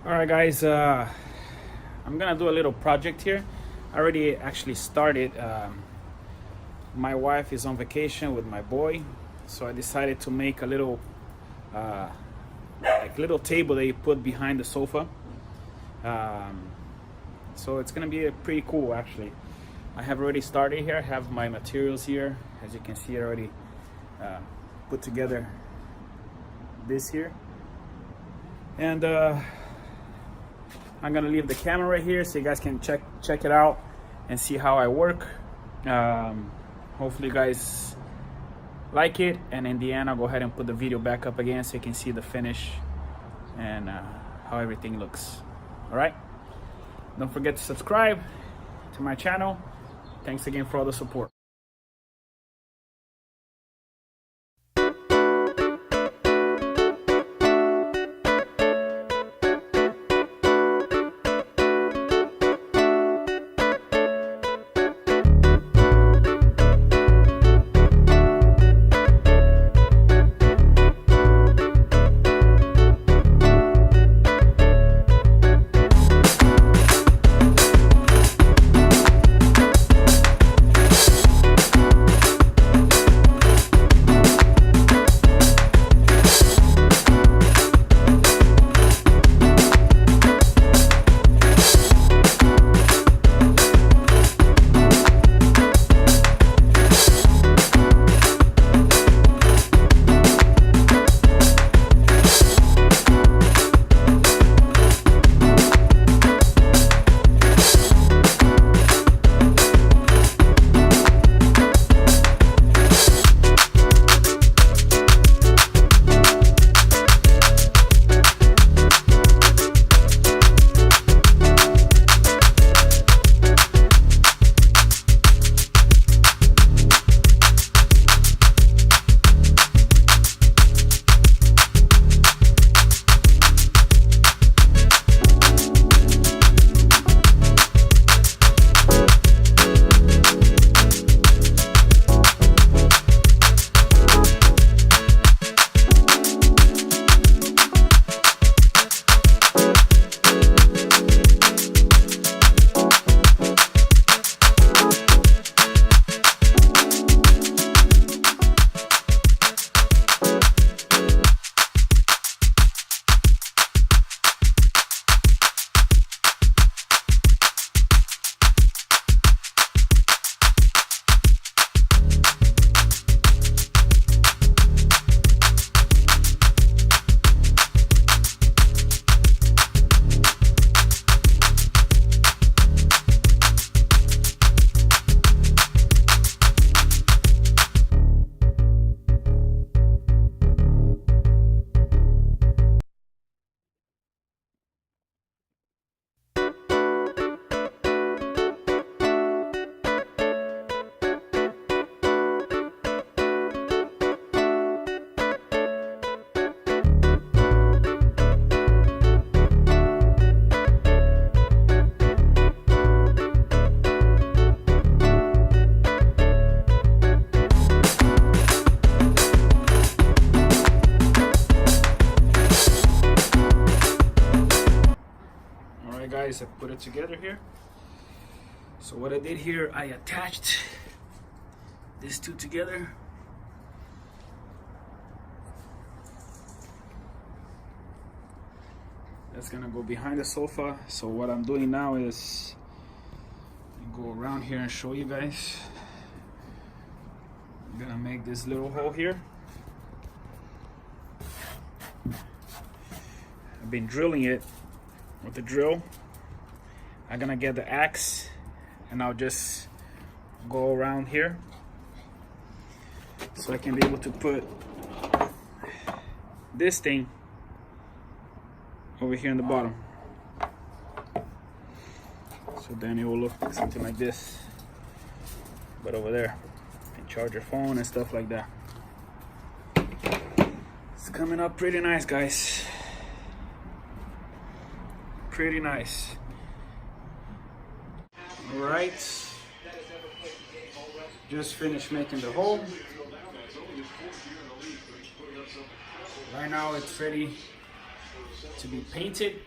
All right, guys, I'm gonna do a little project here. I already actually started. My wife is on vacation with my boy, so I decided to make a little little table that you put behind the sofa. So it's gonna be pretty cool actually. I have already started here. I have my materials here. As you can see, I already put together this here. And I'm gonna leave the camera right here so you guys can check it out and see how I work. Hopefully you guys like it, and in the end I'll go ahead and put the video back up again so you can see the finish and how everything looks. All right, don't forget to subscribe to my channel. Thanks again for all the support. Guys, I put it together here. So what I did here, I attached these two together. That's gonna go behind the sofa. So what I'm doing now is go around here and show you guys. I'm gonna make this little hole here. I've been drilling it with the drill. I'm gonna get the axe and I'll just go around here so I can be able to put this thing over here in the bottom. So then it will look something like this, but over there. You can charge your phone and stuff like that. It's coming up pretty nice, guys. Pretty nice. All right, just finished making the hole. Right now it's ready to be painted.